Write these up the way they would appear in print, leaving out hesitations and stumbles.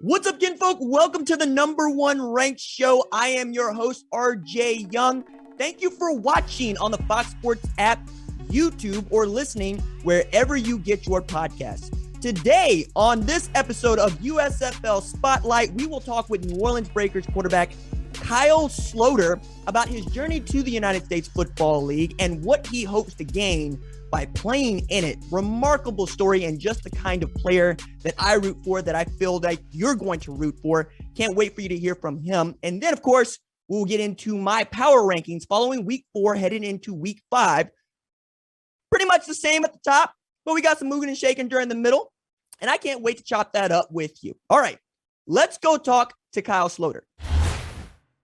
What's up, kinfolk? Welcome to the #1 ranked show. I am your host, RJ Young. Thank you for watching on the Fox Sports app, YouTube, or listening wherever you get your podcasts. Today, on this episode of USFL Spotlight, we will talk with New Orleans Breakers quarterback Kyle Sloter about his journey to the United States Football League and what he hopes to gain by playing in it. Remarkable story and just the kind of player that I root for, that I feel like you're going to root for. Can't wait for you to hear from him. And then, of course, we'll get into my power rankings following week 4, heading into week 5. Pretty much the same at the top, but we got some moving and shaking during the middle, and I can't wait to chop that up with you. All right, let's go talk to Kyle Sloter.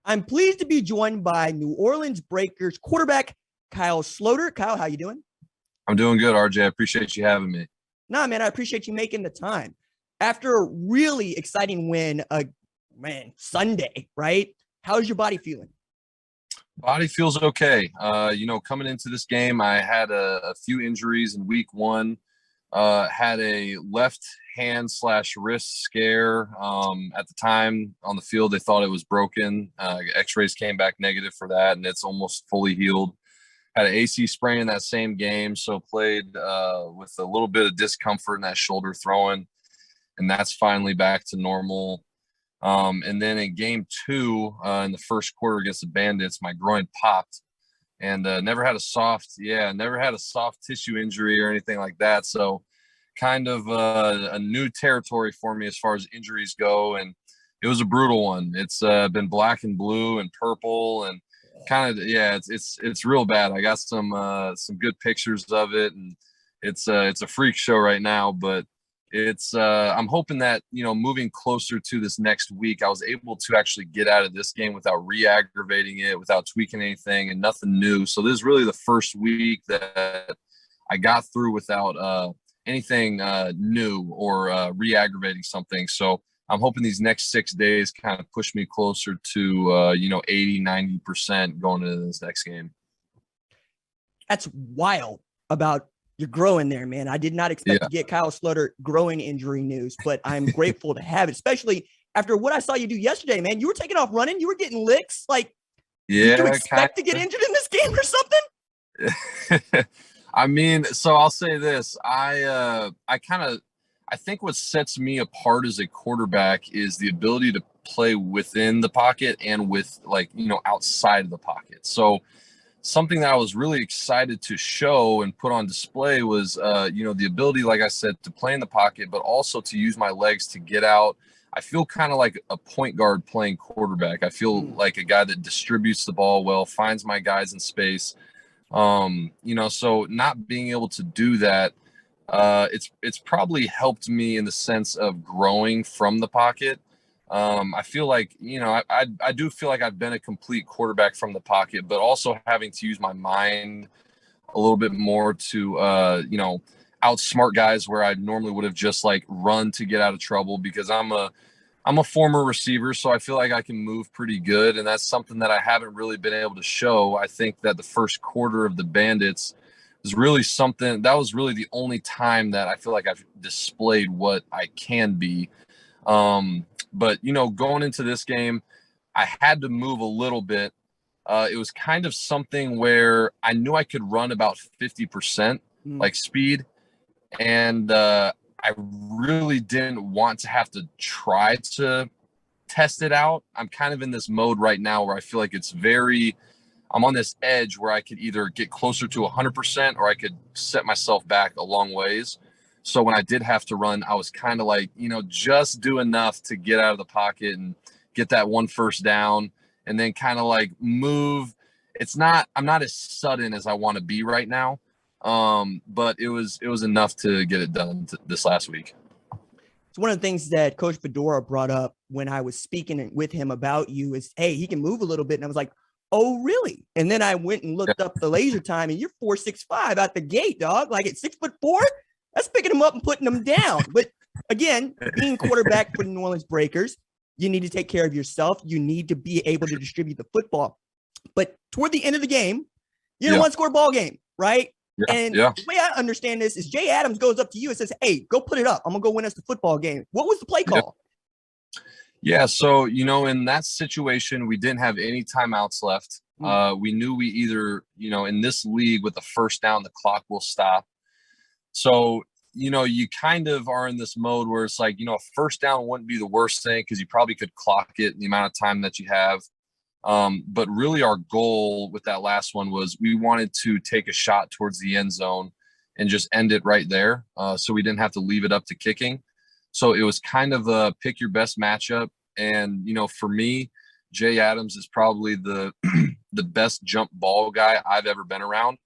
I'm pleased to be joined by New Orleans Breakers quarterback Kyle Sloter. Kyle, how you doing? I'm doing good, RJ. I appreciate you having me. Nah, man, I appreciate you making the time. After a really exciting win, Sunday, right? How's your body feeling? Body feels okay. Coming into this game, I had a few injuries in week 1. Had a left hand / wrist scare. At the time on the field, they thought it was broken. X-rays came back negative for that, and it's almost fully healed. Had an AC sprain in that same game, so played with a little bit of discomfort in that shoulder throwing, and that's finally back to normal. And then in game 2, in the first quarter against the Bandits, my groin popped, and never had a soft tissue injury or anything like that. So kind of a new territory for me as far as injuries go, and it was a brutal one. It's been black and blue and purple, and it's real bad. I got some good pictures of it, and it's a freak show right now, but it's I'm hoping that, moving closer to this next week, I was able to actually get out of this game without re-aggravating it, without tweaking anything, and nothing new. So this is really the first week that I got through without anything new or re-aggravating something. So I'm hoping these next 6 days kind of push me closer to 80, 90% going into this next game. That's wild about your growing there, man. I did not expect to get Kyle Sloter growing injury news, but I'm grateful to have it, especially after what I saw you do yesterday, man. You were taking off running. You were getting licks. Did you expect to get injured in this game or something? I mean, so I'll say this. I think what sets me apart as a quarterback is the ability to play within the pocket and with outside of the pocket. So something that I was really excited to show and put on display was, the ability, like I said, to play in the pocket, but also to use my legs to get out. I feel kind of like a point guard playing quarterback. I feel like a guy that distributes the ball well, finds my guys in space. So not being able to do that, it's probably helped me in the sense of growing from the pocket. I feel like, I do feel like I've been a complete quarterback from the pocket, but also having to use my mind a little bit more to, outsmart guys where I normally would have just run to get out of trouble, because I'm a former receiver, so I feel like I can move pretty good. And that's something that I haven't really been able to show. I think that the first quarter of the Bandits was really something that was really the only time that I feel like I've displayed what I can be. But going into this game, I had to move a little bit. It was kind of something where I knew I could run about 50% speed. And I really didn't want to have to try to test it out. I'm kind of in this mode right now where I feel like I'm on this edge where I could either get closer to 100% or I could set myself back a long ways. So when I did have to run, I was kind of just do enough to get out of the pocket and get that one first down, and then kind of move. I'm not as sudden as I want to be right now. But it was enough to get it done this last week. It's one of the things that Coach Fedora brought up when I was speaking with him about you is, hey, he can move a little bit. And I was like, oh, really? And then I went and looked up the laser time, and you're 4.65 out the gate, dog. At 6'4", that's picking him up and putting him down. But again, being quarterback for the New Orleans Breakers, you need to take care of yourself. You need to be able to distribute the football. But toward the end of the game, you don't want to score a ball game, right? The way I understand this is Jay Adams goes up to you and says, hey, go put it up. I'm going to go win us the football game. What was the play call? Yeah, so in that situation, we didn't have any timeouts left. We knew we either, in this league with the first down, the clock will stop. So, you kind of are in this mode where it's like, a first down wouldn't be the worst thing because you probably could clock it in the amount of time that you have. But really our goal with that last one was we wanted to take a shot towards the end zone and just end it right there. So we didn't have to leave it up to kicking. So it was kind of a pick your best matchup. And, for me, Jay Adams is probably the the best jump ball guy I've ever been around.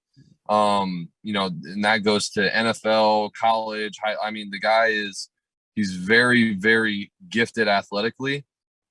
And that goes to NFL, college. I mean, the guy he's very, very gifted athletically.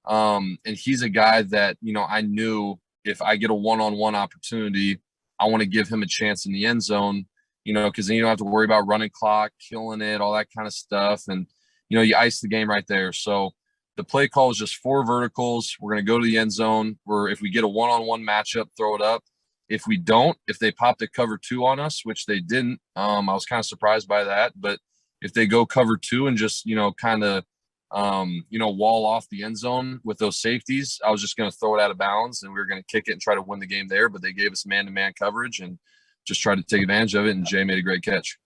And he's a guy that, I knew if I get a one-on-one opportunity, I want to give him a chance in the end zone, because then you don't have to worry about running clock, killing it, all that kind of stuff. And, you ice the game right there. So the play call is just 4 verticals. We're going to go to the end zone where if we get a one-on-one matchup, throw it up. If we don't, if they pop the cover 2 on us, which they didn't, I was kind of surprised by that. But if they go cover 2 and just, kind of, wall off the end zone with those safeties, I was just going to throw it out of bounds and we were going to kick it and try to win the game there. But they gave us man-to-man coverage and just tried to take advantage of it. And Jay made a great catch.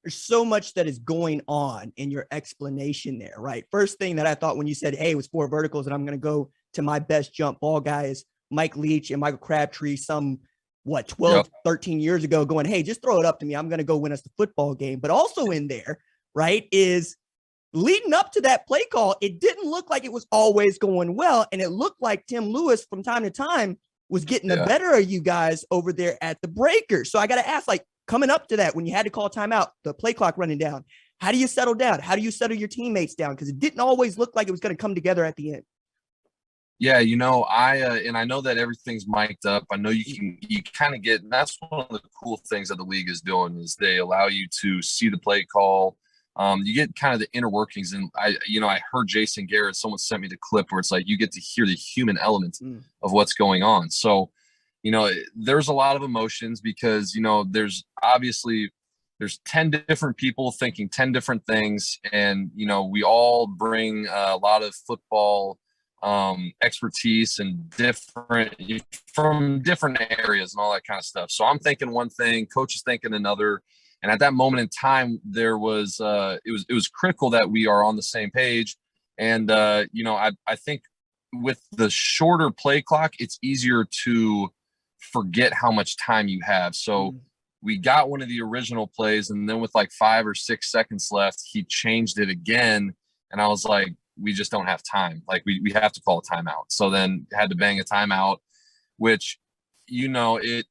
There's so much that is going on in your explanation there, right? First thing that I thought when you said, hey, it was 4 verticals and I'm going to go to my best jump ball guys, Mike Leach and Michael Crabtree, 12, 13 years ago going, hey, just throw it up to me. I'm going to go win us the football game. But also in there, right, is leading up to that play call, it didn't look like it was always going well. And it looked like Tim Lewis from time to time was getting the better of you guys over there at the breakers. So I got to ask, coming up to that, when you had to call timeout, the play clock running down, how do you settle down? How do you settle your teammates down? Because it didn't always look like it was going to come together at the end. Yeah, I know that everything's mic'd up. I know you kind of get, and that's one of the cool things that the league is doing is they allow you to see the play call. You get kind of the inner workings, and I heard Jason Garrett. Someone sent me the clip where it's like you get to hear the human element of what's going on. So, there's a lot of emotions because there's 10 different people thinking 10 different things, and we all bring a lot of football expertise and from different areas and all that kind of stuff. So I'm thinking one thing, coach is thinking another. And at that moment in time, there was it was critical that we are on the same page. And I think with the shorter play clock, it's easier to forget how much time you have. So we got one of the original plays, and then with 5 or 6 seconds left, he changed it again. And I was like, we just don't have time. We have to call a timeout. So then had to bang a timeout, which, we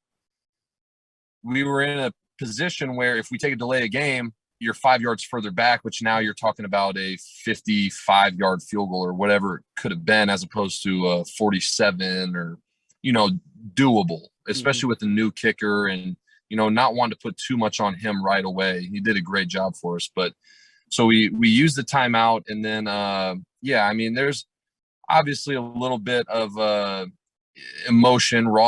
were in a position where if we take a delay a game, you're 5 yards further back, which now you're talking about a 55-yard field goal or whatever it could have been, as opposed to a 47 or, doable, especially with the new kicker and, not wanting to put too much on him right away. He did a great job for us, but so we used the timeout, and then, there's obviously a little bit of raw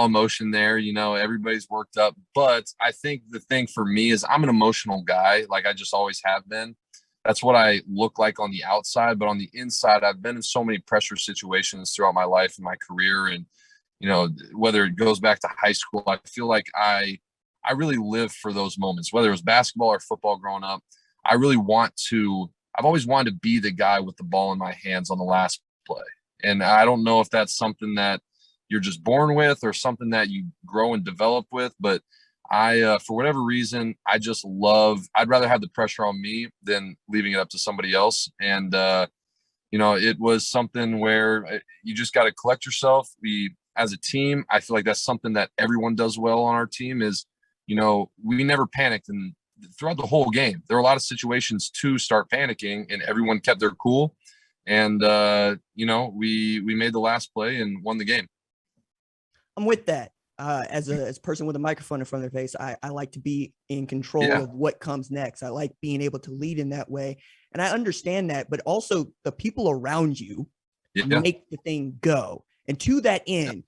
emotion there. Everybody's worked up, but I think the thing for me is I'm an emotional guy. I just always have been. That's what I look like on the outside, but on the inside, I've been in so many pressure situations throughout my life and my career. And, whether it goes back to high school, I feel like I really live for those moments, whether it was basketball or football growing up. I've always wanted to be the guy with the ball in my hands on the last play. And I don't know if that's something that you're just born with or something that you grow and develop with. But for whatever reason, I'd rather have the pressure on me than leaving it up to somebody else. And, it was something where you just got to collect yourself. As a team, I feel like that's something that everyone does well on our team is, we never panicked. And throughout the whole game, there were a lot of situations to start panicking, and everyone kept their cool. And, we made the last play and won the game. I'm with that. As a person with a microphone in front of their face, I like to be in control of what comes next. I like being able to lead in that way. And I understand that, but also the people around you make the thing go. And to that end,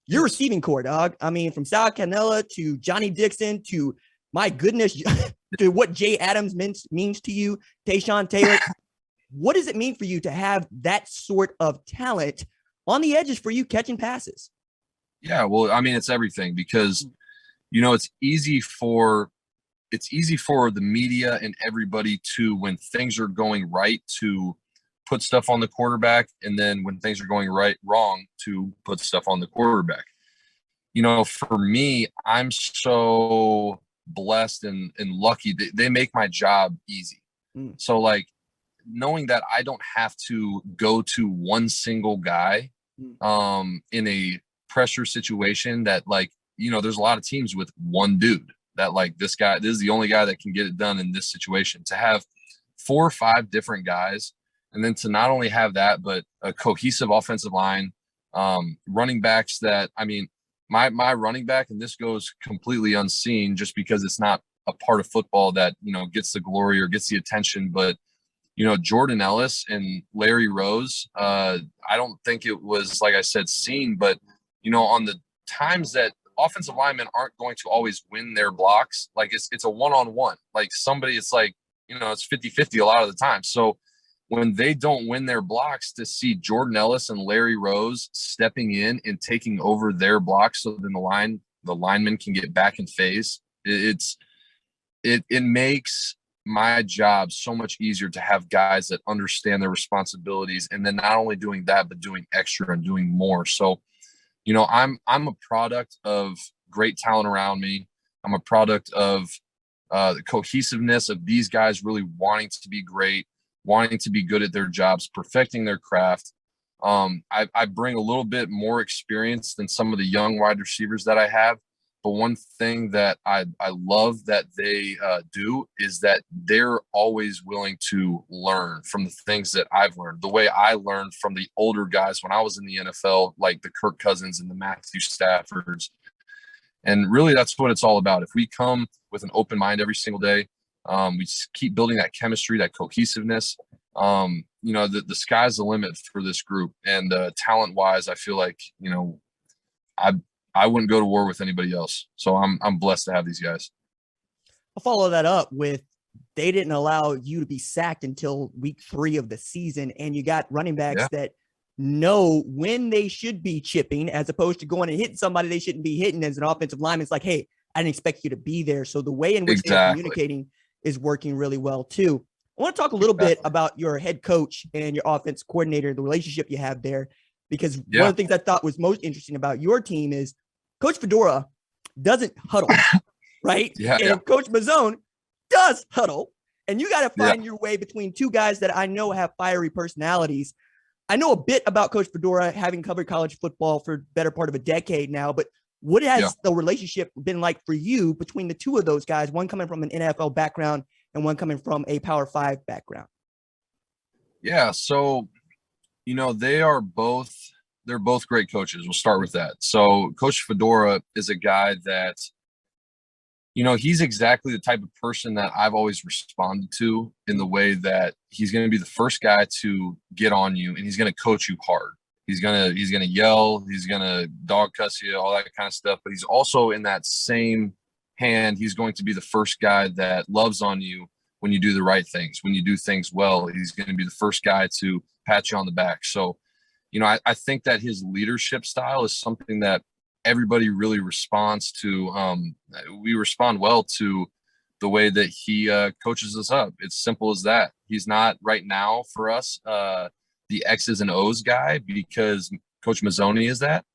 your receiving core, dog. I mean, from Sal Cannella to Johnny Dixon to, my goodness, to what Jay Adams means to you, Tayshawn Taylor. What does it mean for you to have that sort of talent on the edges for you catching passes? Yeah, well, I mean, it's everything because, it's easy for the media and everybody to, when things are going right, to put stuff on the quarterback, and then when things are going wrong, to put stuff on the quarterback. For me, I'm so blessed and lucky that they make my job easy. So like, knowing that I don't have to go to one single guy in a pressure situation, that like, there's a lot of teams with one dude that like, this is the only guy that can get it done in this situation. To have 4 or 5 different guys, and then to not only have that, but a cohesive offensive line, running backs that, I mean, my running back, and this goes completely unseen just because it's not a part of football that, gets the glory or gets the attention, but Jordan Ellis and Larry Rose, I don't think it was, like I said, seen, but on the times that offensive linemen aren't going to always win their blocks, like it's a one-on-one, like somebody, it's like, it's 50-50 a lot of the time. So when they don't win their blocks, to see Jordan Ellis and Larry Rose stepping in and taking over their blocks, so then the linemen can get back in phase, it makes my job so much easier to have guys that understand their responsibilities, and then not only doing that, but doing extra and doing more. So, I'm a product of great talent around me. I'm a product of the cohesiveness of these guys really wanting to be great, wanting to be good at their jobs, perfecting their craft. I bring a little bit more experience than some of the young wide receivers that I have. But one thing that I love that they do is that they're always willing to learn from the things that I've learned, the way I learned from the older guys when I was in the NFL, like the Kirk Cousins and the Matthew Staffords. And really, that's what it's all about. If we come with an open mind every single day, we just keep building that chemistry, that cohesiveness. The sky's the limit for this group. And talent-wise, I feel like, I wouldn't go to war with anybody else. So I'm blessed to have these guys. I'll follow that up with, they didn't allow you to be sacked until week 3 of the season. And you got running backs that know when they should be chipping, as opposed to going and hitting somebody they shouldn't be hitting as an offensive lineman. It's like, hey, I didn't expect you to be there. So the way in which they're communicating is working really well too. I want to talk a little bit about your head coach and your offense coordinator, the relationship you have there, because one of the things I thought was most interesting about your team is Coach Fedora doesn't huddle, right? And Coach Mazzone does huddle. And you got to find your way between two guys that I know have fiery personalities. I know a bit about Coach Fedora, having covered college football for the better part of a decade now, but what has the relationship been like for you between the two of those guys, one coming from an NFL background and one coming from a Power 5 background? Yeah, so, they're both great coaches. We'll start with that. So Coach Fedora is a guy that, he's exactly the type of person that I've always responded to, in the way that he's going to be the first guy to get on you, and he's going to coach you hard. He's going to yell, he's going to dog cuss you, all that kind of stuff. But he's also, in that same hand, he's going to be the first guy that loves on you when you do the right things, when you do things well. He's going to be the first guy to pat you on the back. So, I think that his leadership style is something that everybody really responds to. We respond well to the way that he coaches us up. It's simple as that. He's not right now for us the X's and O's guy, because Coach Mazzone is that.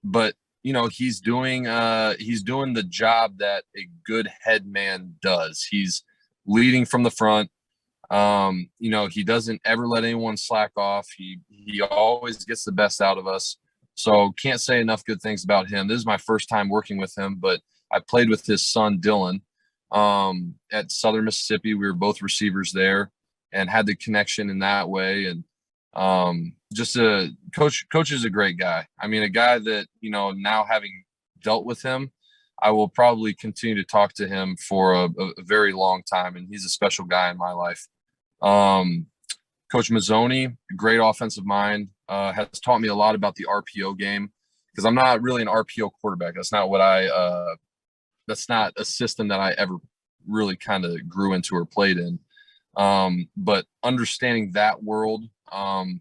But he's doing the job that a good head man does. He's leading from the front. He doesn't ever let anyone slack off. He always gets the best out of us. So can't say enough good things about him. This is my first time working with him, but I played with his son, Dylan, at Southern Mississippi. We were both receivers there and had the connection in that way. And just a coach is a great guy. I mean, a guy that, now having dealt with him, I will probably continue to talk to him for a very long time. And he's a special guy in my life. Coach Mazzone, great offensive mind, has taught me a lot about the RPO game, because I'm not really an RPO quarterback. That's not what that's not a system that I ever really kind of grew into or played in. But understanding that world, and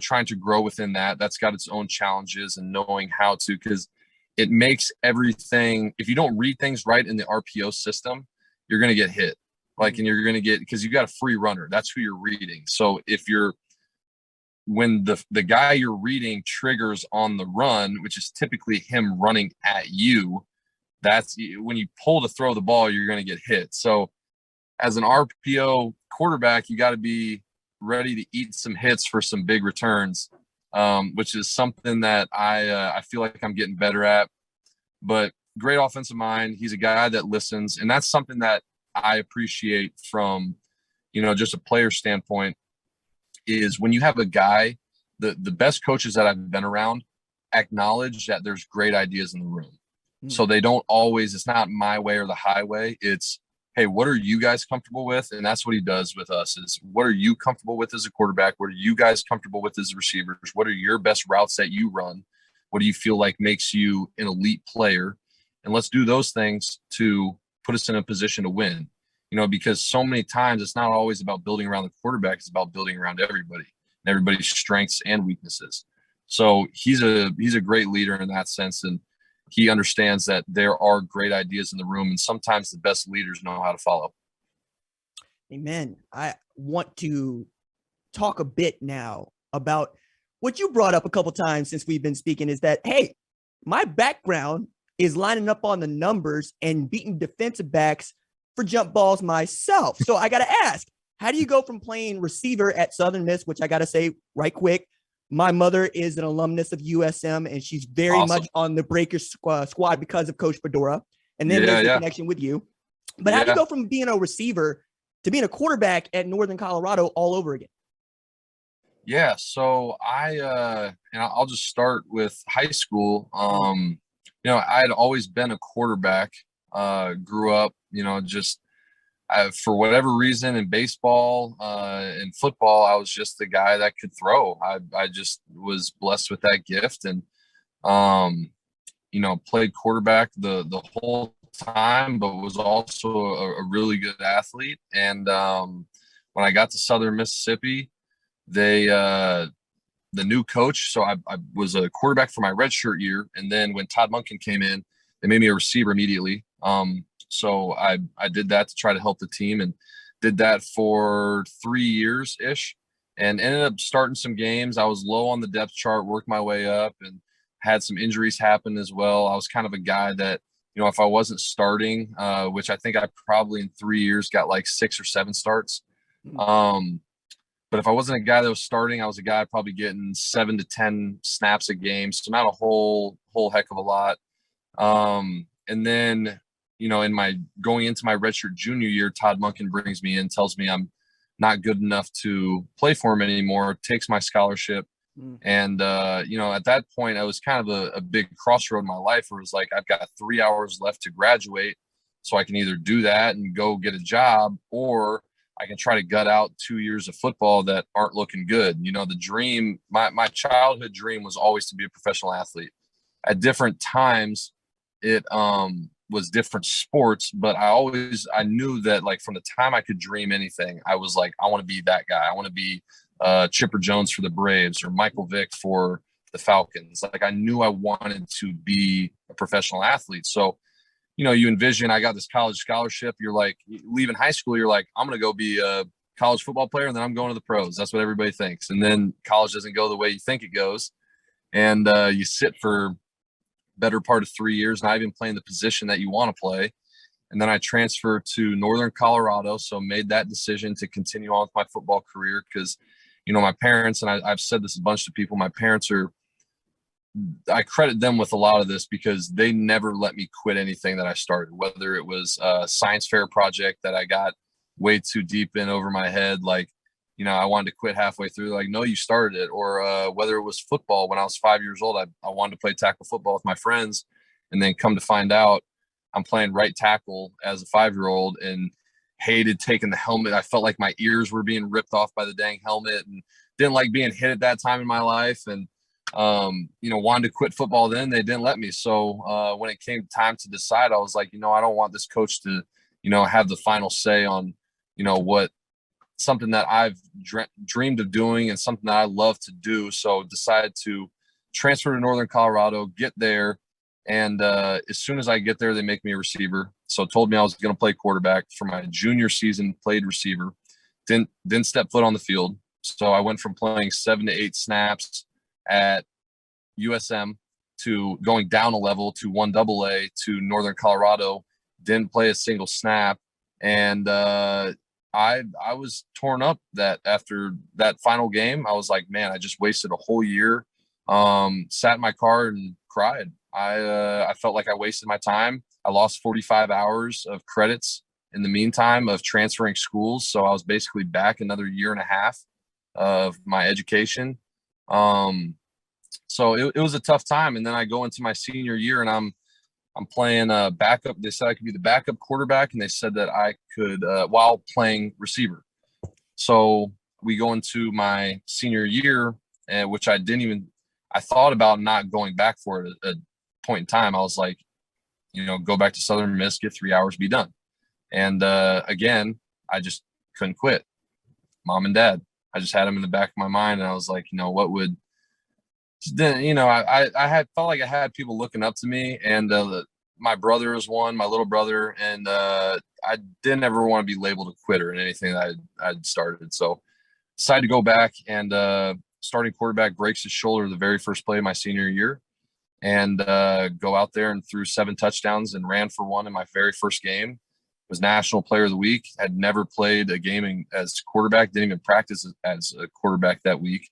trying to grow within that's got its own challenges, and knowing how to, because it makes everything, if you don't read things right in the RPO system, you're going to get hit. And you're going to get, because you got a free runner, that's who you're reading. So when the guy you're reading triggers on the run, which is typically him running at you, that's when you pull to throw the ball, you're going to get hit. So as an RPO quarterback, you got to be ready to eat some hits for some big returns, which is something that I feel like I'm getting better at. But great offensive mind. He's a guy that listens, and that's something that I appreciate from, just a player standpoint, is when you have a guy, the best coaches that I've been around acknowledge that there's great ideas in the room. So they don't always, it's not my way or the highway. It's, hey, what are you guys comfortable with? And that's what he does with us, is what are you comfortable with as a quarterback? What are you guys comfortable with as receivers? What are your best routes that you run? What do you feel like makes you an elite player? And let's do those things to put us in a position to win, because so many times it's not always about building around the quarterback. It's about building around everybody and everybody's strengths and weaknesses. So he's a great leader in that sense. And he understands that there are great ideas in the room, and sometimes the best leaders know how to follow. Amen. I want to talk a bit now about what you brought up a couple times since we've been speaking, is that, hey, my background is lining up on the numbers and beating defensive backs for jump balls myself. So I got to ask, how do you go from playing receiver at Southern Miss, which I got to say right quick, my mother is an alumnus of USM, and she's very much on the Breakers squad because of Coach Fedora. And then there's the connection with you. But how do you go from being a receiver to being a quarterback at Northern Colorado all over again? Yeah, so and I'll just start with high school. I had always been a quarterback. Grew up, for whatever reason, in baseball and football, I was just the guy that could throw. I just was blessed with that gift, and played quarterback the whole time, but was also a really good athlete. And when I got to Southern Mississippi, the new coach, so I was a quarterback for my redshirt year, and then when Todd Monken came in, they made me a receiver immediately. So I did that to try to help the team, and did that for 3 years ish, and ended up starting some games. I was low on the depth chart, worked my way up, and had some injuries happen as well. I was kind of a guy that, if I wasn't starting, which I think I probably in 3 years got like 6 or 7 starts. But if I wasn't a guy that was starting, I was a guy probably getting 7 to 10 snaps a game. So not a whole heck of a lot. And then, in my going into my redshirt junior year, Todd Monken brings me in, tells me I'm not good enough to play for him anymore, takes my scholarship. And, at that point, I was kind of a big crossroad in my life where it was like, I've got 3 hours left to graduate. So I can either do that and go get a job, or I can try to gut out 2 years of football that aren't looking good. The dream, my childhood dream was always to be a professional athlete. At different times, it was different sports, but I knew that, like, from the time I could dream anything, I was like, I want to be that guy. I want to be Chipper Jones for the Braves, or Michael Vick for the Falcons. Like, I knew I wanted to be a professional athlete. So, you envision, I got this college scholarship. You're like, leaving high school, you're like, I'm going to go be a college football player, and then I'm going to the pros. That's what everybody thinks. And then college doesn't go the way you think it goes. And you sit for better part of 3 years, not even playing the position that you want to play. And then I transferred to Northern Colorado. So made that decision to continue on with my football career, because, my parents, and I've said this a bunch to people, my parents I credit them with a lot of this, because they never let me quit anything that I started, whether it was a science fair project that I got way too deep in over my head. Like, I wanted to quit halfway through. Like, no, you started it. Or whether it was football, when I was 5 years old, I wanted to play tackle football with my friends. And then come to find out, I'm playing right tackle as a 5-year-old, and hated taking the helmet. I felt like my ears were being ripped off by the dang helmet, and didn't like being hit at that time in my life. And wanted to quit football then. They didn't let me. So when it came time to decide, I was like, I don't want this coach to, have the final say on, what something that I've dreamed of doing and something that I love to do. So decided to transfer to Northern Colorado, get there. And as soon as I get there, they make me a receiver. So told me I was going to play quarterback for my junior season, played receiver, didn't step foot on the field. So I went from playing 7 to 8 snaps at USM to going down a level to 1AA to Northern Colorado, didn't play a single snap. And I was torn up that after that final game. I was like, man, I just wasted a whole year. Sat in my car and cried. I felt like I wasted my time. I lost 45 hours of credits in the meantime of transferring schools. So I was basically back another year and a half of my education. So it was a tough time. And then I go into my senior year and I'm playing backup. They said I could be the backup quarterback, and they said that I could while playing receiver. So we go into my senior year, which I thought about not going back for it at a point in time. I was like, go back to Southern Miss, get 3 hours, be done. And again, I just couldn't quit. Mom and dad, I just had them in the back of my mind, and I was like, what would – then I had felt like I had people looking up to me, and my brother was one, my little brother, and I didn't ever want to be labeled a quitter in anything that I'd started. So decided to go back, and starting quarterback breaks his shoulder the very first play of my senior year, and go out there and threw 7 touchdowns and ran for one in my very first game. Was National Player of the Week. Had never played a game as quarterback, didn't even practice as a quarterback that week.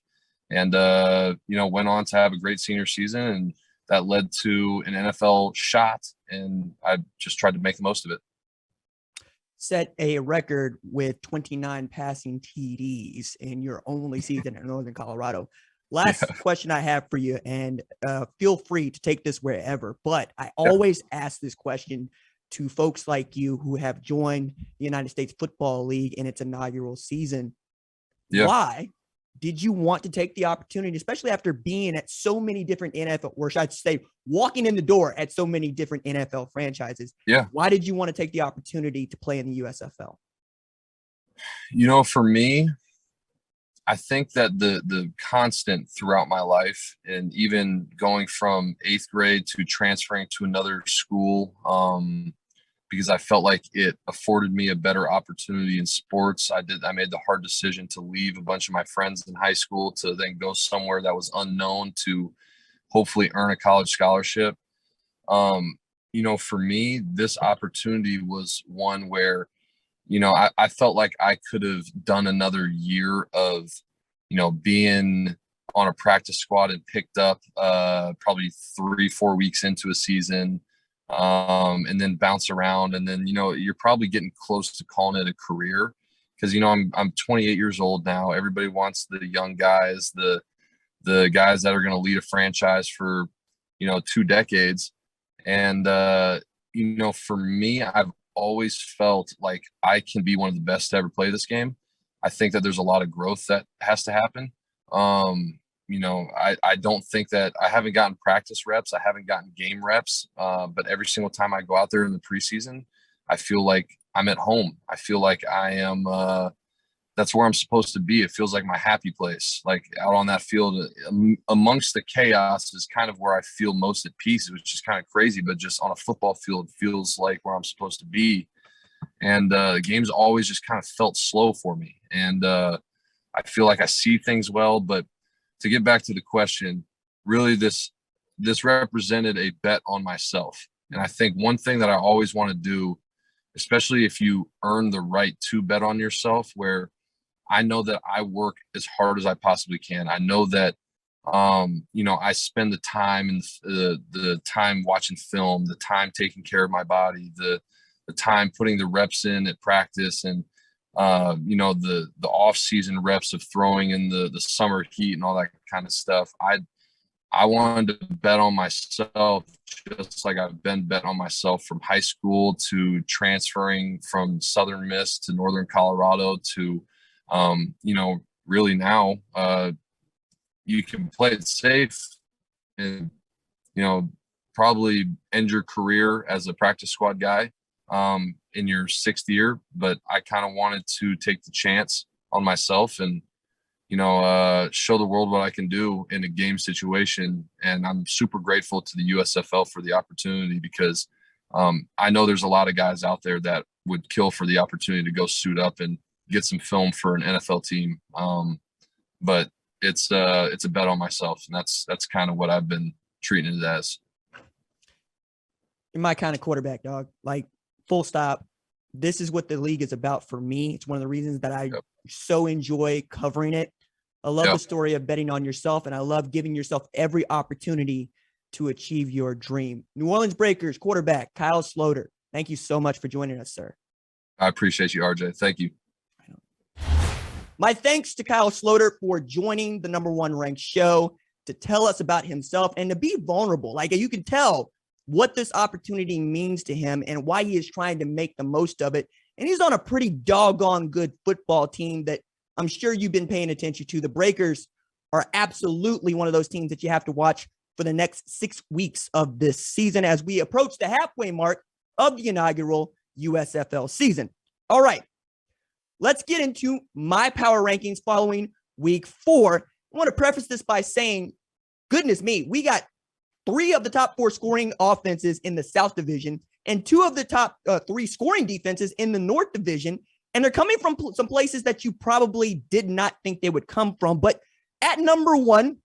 And, went on to have a great senior season, and that led to an NFL shot, and I just tried to make the most of it. Set a record with 29 passing TDs in your only season in Northern Colorado. Last question I have for you, and feel free to take this wherever, but I always ask this question to folks like you who have joined the United States Football League in its inaugural season. Why did you want to take the opportunity, especially after being at so many different NFL, or should I say walking in the door at so many different NFL franchises? Why did you want to take the opportunity to play in the USFL? For me, I think that the constant throughout my life, and even going from 8th grade to transferring to another school, because I felt like it afforded me a better opportunity in sports. I made the hard decision to leave a bunch of my friends in high school to then go somewhere that was unknown to hopefully earn a college scholarship. For me, this opportunity was one where, I felt like I could have done another year of, being on a practice squad and picked up probably 3-4 weeks into a season, and then bounce around. And then, you're probably getting close to calling it a career, because, I'm 28 years old now. Everybody wants the young guys, the guys that are going to lead a franchise for, 2 decades. And, for me, I've always felt like I can be one of the best to ever play this game. I think that there's a lot of growth that has to happen. I don't think that I haven't gotten practice reps. I haven't gotten game reps. But every single time I go out there in the preseason, I feel like I'm at home. I feel like I am, that's where I'm supposed to be. It feels like my happy place, like out on that field amongst the chaos is kind of where I feel most at peace, which is kind of crazy, but just on a football field feels like where I'm supposed to be. And the game's always just kind of felt slow for me. And I feel like I see things well, but to get back to the question, really this represented a bet on myself. And I think one thing that I always want to do, especially if you earn the right to bet on yourself, where I know that I work as hard as I possibly can. I know that, I spend the time and the time watching film, the time taking care of my body, the time putting the reps in at practice, and the off season reps of throwing in the summer heat and all that kind of stuff. I wanted to bet on myself, just like I've been bet on myself from high school to transferring from Southern Miss to Northern Colorado to, really now you can play it safe and, probably end your career as a practice squad guy. in your 6th year, but I kind of wanted to take the chance on myself and, show the world what I can do in a game situation. And I'm super grateful to the USFL for the opportunity, because I know there's a lot of guys out there that would kill for the opportunity to go suit up and get some film for an NFL team. But it's a bet on myself, and that's kind of what I've been treating it as. You're my kind of quarterback, dog. Like, full stop. This is what the league is about for me. It's one of the reasons that I so enjoy covering it. I love the story of betting on yourself, and I love giving yourself every opportunity to achieve your dream. New Orleans Breakers quarterback Kyle Sloter, thank you so much for joining us, sir. I appreciate you, RJ. Thank you. My thanks to Kyle Sloter for joining the number one ranked show to tell us about himself and to be vulnerable. Like, you can tell what this opportunity means to him and why he is trying to make the most of it. And he's on a pretty doggone good football team that I'm sure you've been paying attention to. The Breakers are absolutely one of those teams that you have to watch for the next 6 weeks of this season as we approach the halfway mark of the inaugural USFL season. All right, let's get into my power rankings following week 4. I want to preface this by saying, goodness me, we got 3 of the top 4 scoring offenses in the South Division and 2 of the top 3 scoring defenses in the North Division. And they're coming from some places that you probably did not think they would come from. But at number 1,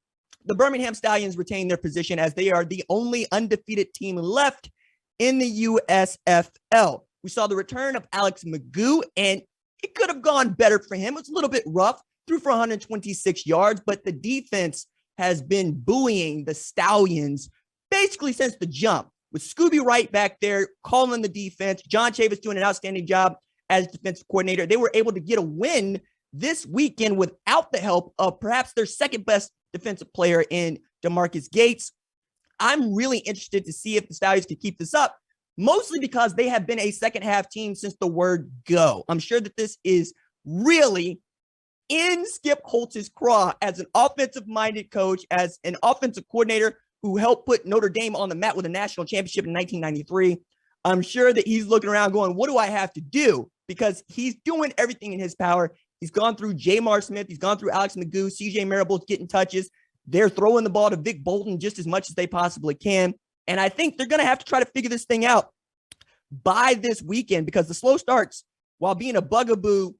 the Birmingham Stallions retain their position as they are the only undefeated team left in the USFL. We saw the return of Alex Magoo, and it could have gone better for him. It's a little bit rough, threw for 126 yards, but the defense has been buoying the Stallions basically since the jump, with Scooby Wright back there calling the defense. John Chavis doing an outstanding job as defensive coordinator. They were able to get a win this weekend without the help of perhaps their second best defensive player in DeMarcus Gates. I'm really interested to see if the Stallions can keep this up, mostly because they have been a second half team since the word go. I'm sure that this is really in Skip Holtz's craw as an offensive-minded coach, as an offensive coordinator who helped put Notre Dame on the map with a national championship in 1993. I'm sure that he's looking around going, what do I have to do? Because he's doing everything in his power. He's gone through Jamar Smith. He's gone through Alex Magoo. CJ Marable's getting touches. They're throwing the ball to Vic Bolton just as much as they possibly can. And I think they're going to have to try to figure this thing out by this weekend, because the slow starts, while being a bugaboo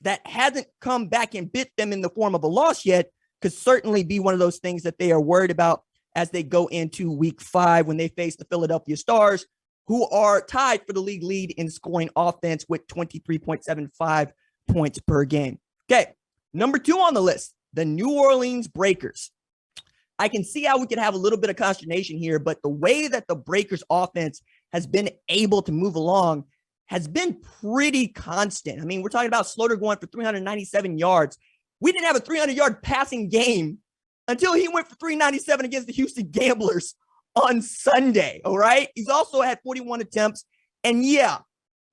that hasn't come back and bit them in the form of a loss yet, could certainly be one of those things that they are worried about as they go into week 5 when they face the Philadelphia Stars, who are tied for the league lead in scoring offense with 23.75 points per game. Okay, number 2 on the list, the New Orleans Breakers. I can see how we could have a little bit of consternation here, but the way that the Breakers offense has been able to move along has been pretty constant. I mean, we're talking about Sloter going for 397 yards. We didn't have a 300-yard passing game until he went for 397 against the Houston Gamblers on Sunday, all right? He's also had 41 attempts, and yeah,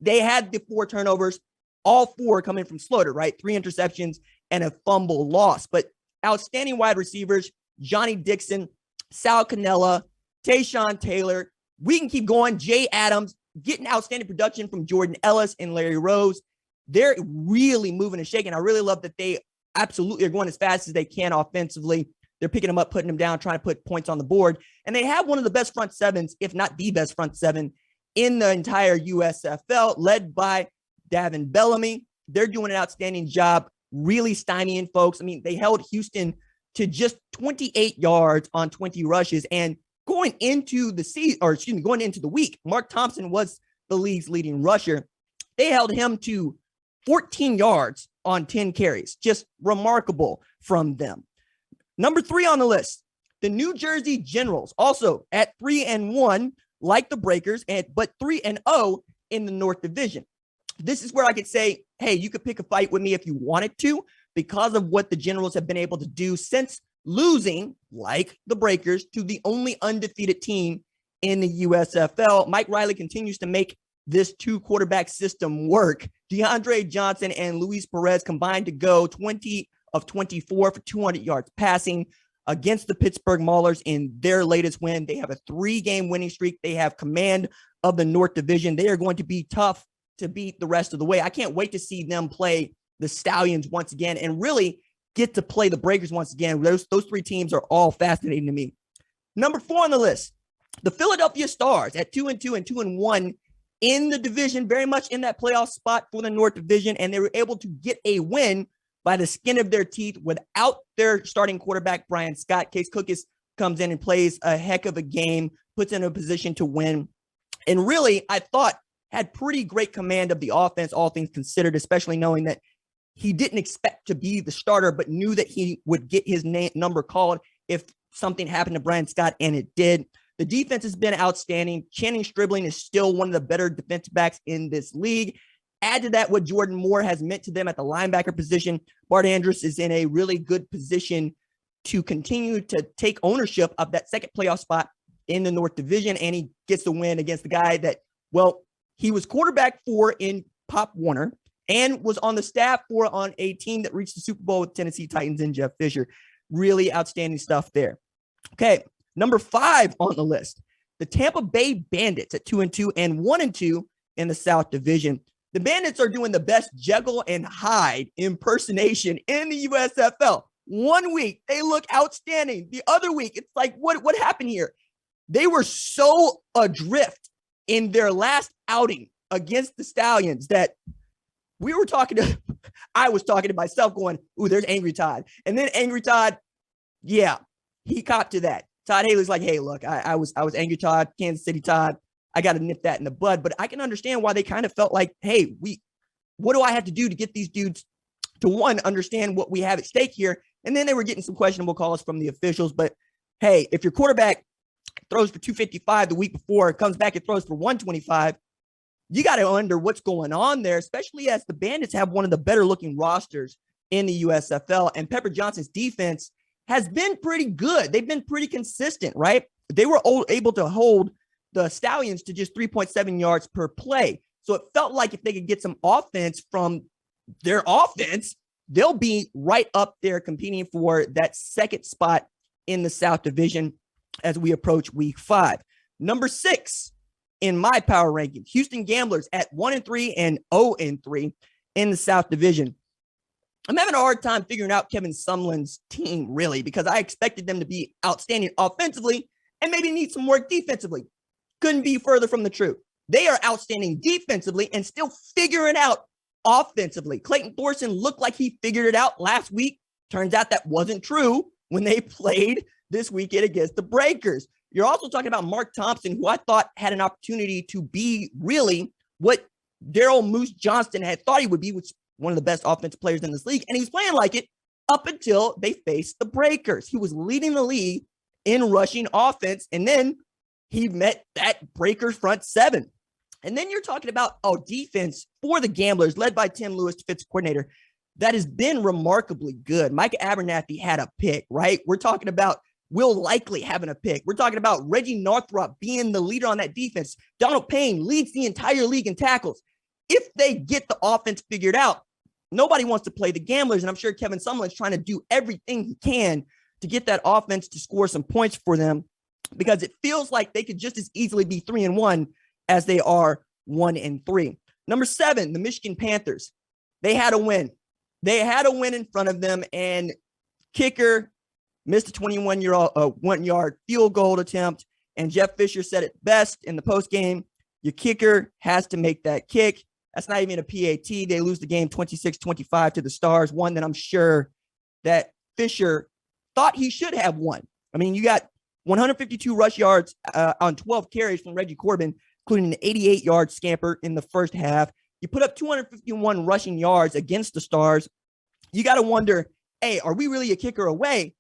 they had the 4 turnovers, all 4 coming from Sloter, right? 3 interceptions and a fumble loss, but outstanding wide receivers, Johnny Dixon, Sal Cannella, Tayshawn Taylor. We can keep going. Jay Adams, getting outstanding production from Jordan Ellis and Larry Rose. They're really moving and shaking. I really love that they absolutely are going as fast as they can offensively. They're picking them up, putting them down, trying to put points on the board. And they have one of the best front sevens, if not the best front seven in the entire USFL, led by Davin Bellamy. They're doing an outstanding job really stymieing folks. I mean, they held Houston to just 28 yards on 20 rushes. And going into the season, or excuse me, going into the week, Mark Thompson was the league's leading rusher. They held him to 14 yards on 10 carries. Just remarkable from them. Number 3 on the list, the New Jersey Generals, also at 3-1, like the Breakers, but 3-0 in the North Division. This is where I could say, hey, you could pick a fight with me if you wanted to, because of what the Generals have been able to do since losing, like the Breakers, to the only undefeated team in the USFL. Mike Riley continues to make this 2-quarterback system work. DeAndre Johnson and Luis Perez combined to go 20 of 24 for 200 yards passing against the Pittsburgh Maulers in their latest win. They have a 3-game winning streak. They have command of the North Division. They are going to be tough to beat the rest of the way. I can't wait to see them play the Stallions once again and really get to play the Breakers once again. Those three teams are all fascinating to me. Number 4 on the list, the Philadelphia Stars at 2-2 and 2-1 in the division, very much in that playoff spot for the North Division, and they were able to get a win by the skin of their teeth without their starting quarterback, Brian Scott. Case Cookus comes in and plays a heck of a game, puts in a position to win, and really, I thought, had pretty great command of the offense, all things considered, especially knowing that he didn't expect to be the starter, but knew that he would get his number called if something happened to Brian Scott, and it did. The defense has been outstanding. Channing Stribling is still one of the better defensive backs in this league. Add to that what Jordan Moore has meant to them at the linebacker position. Bart Andrus is in a really good position to continue to take ownership of that second playoff spot in the North Division, and he gets the win against the guy that, well, he was quarterback for in Pop Warner and was on the staff for on a team that reached the Super Bowl with Tennessee Titans and Jeff Fisher. Really outstanding stuff there. Okay, number 5 on the list, the Tampa Bay Bandits at 2-2 and 1-2 in the South Division. The Bandits are doing the best Jekyll and Hyde impersonation in the USFL. One week, they look outstanding. The other week, it's like, what happened here? They were so adrift in their last outing against the Stallions that I was talking to myself going, ooh, there's Angry Todd. And then Angry Todd, yeah, he copped to that. Todd Haley's like, hey, look, I was Angry Todd, Kansas City Todd. I got to nip that in the bud. But I can understand why they kind of felt like, hey, what do I have to do to get these dudes to, one, understand what we have at stake here? And then they were getting some questionable calls from the officials. But hey, if your quarterback throws for 255 the week before, comes back and throws for 125, you got to wonder what's going on there, especially as the Bandits have one of the better looking rosters in the USFL. And Pepper Johnson's defense has been pretty good. They've been pretty consistent, right? They were able to hold the Stallions to just 3.7 yards per play. So it felt like if they could get some offense from their offense, they'll be right up there competing for that second spot in the South Division as we approach week 5. Number 6 in my power rankings, Houston Gamblers at 1-3 and 0-3 in the South Division. I'm having a hard time figuring out Kevin Sumlin's team, really, because I expected them to be outstanding offensively and maybe need some work defensively. Couldn't be further from the truth. They are outstanding defensively and still figuring out offensively. Clayton Thorson looked like he figured it out last week. Turns out that wasn't true when they played this weekend against the Breakers. You're also talking about Mark Thompson, who I thought had an opportunity to be really what Daryl Moose Johnston had thought he would be, which is one of the best offensive players in this league. And he was playing like it up until they faced the Breakers. He was leading the league in rushing offense. And then he met that Breakers front seven. And then you're talking about defense for the Gamblers, led by Tim Lewis, defensive coordinator, that has been remarkably good. Micah Abernathy had a pick, right? We're talking about Will Likely having a pick. We're talking about Reggie Northrup being the leader on that defense. Donald Payne leads the entire league in tackles. If they get the offense figured out, nobody wants to play the Gamblers, and I'm sure Kevin Sumlin's trying to do everything he can to get that offense to score some points for them, because it feels like they could just as easily be 3-1 as they are 1-3. Number 7, the Michigan Panthers. They had a win. They had a win in front of them, and kicker missed a 21-yard field goal attempt. And Jeff Fisher said it best in the postgame: your kicker has to make that kick. That's not even a PAT. They lose the game 26-25 to the Stars, one that I'm sure that Fisher thought he should have won. I mean, you got 152 rush yards on 12 carries from Reggie Corbin, including an 88-yard scamper in the first half. You put up 251 rushing yards against the Stars. You got to wonder, hey, are we really a kicker away?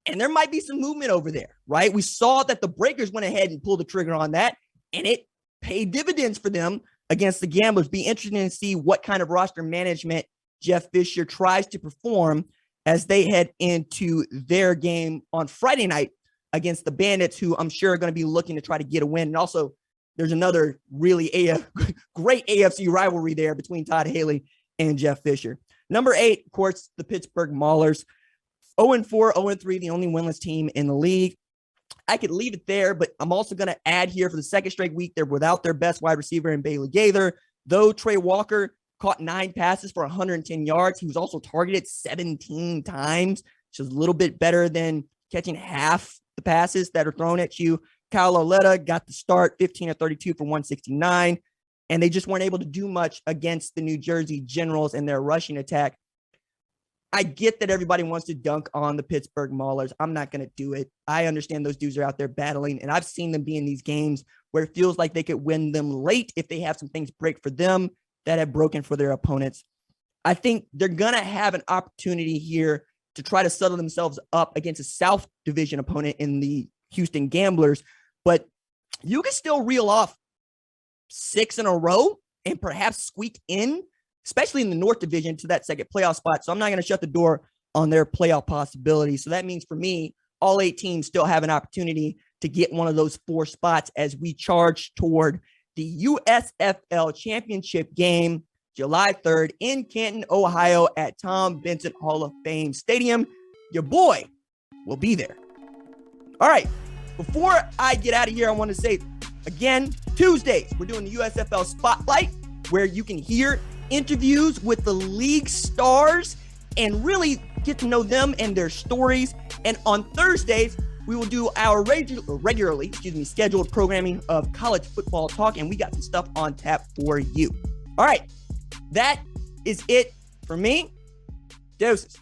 And there might be some movement over there, right? We saw that the Breakers went ahead and pulled the trigger on that, and it paid dividends for them against the Gamblers. Be interesting to see what kind of roster management Jeff Fisher tries to perform as they head into their game on Friday night against the Bandits, who I'm sure are going to be looking to try to get a win. And also, there's another really great AFC rivalry there between Todd Haley and Jeff Fisher. Number 8, of course, the Pittsburgh Maulers. 0-4, 0-3, the only winless team in the league. I could leave it there, but I'm also going to add here, for the second straight week, they're without their best wide receiver in Bailey Gaither. Though Trey Walker caught 9 passes for 110 yards, he was also targeted 17 times, which is a little bit better than catching half the passes that are thrown at you. Kyle Lauletta got the start, 15 of 32 for 169, and they just weren't able to do much against the New Jersey Generals and their rushing attack. I get that everybody wants to dunk on the Pittsburgh Maulers. I'm not going to do it. I understand those dudes are out there battling, and I've seen them be in these games where it feels like they could win them late if they have some things break for them that have broken for their opponents. I think they're going to have an opportunity here to try to settle themselves up against a South Division opponent in the Houston Gamblers, but you can still reel off 6 in a row and perhaps squeak in, especially in the North Division, to that second playoff spot. So I'm not going to shut the door on their playoff possibilities. So that means for me, all 8 teams still have an opportunity to get one of those 4 spots as we charge toward the USFL Championship game, July 3rd in Canton, Ohio at Tom Benson Hall of Fame Stadium. Your boy will be there. All right, before I get out of here, I want to say, again, Tuesdays, we're doing the USFL Spotlight, where you can hear interviews with the league stars and really get to know them and their stories. And on Thursdays, we will do our regularly scheduled programming of college football talk, and we got some stuff on tap for you. All right, that is it for me. Deuces.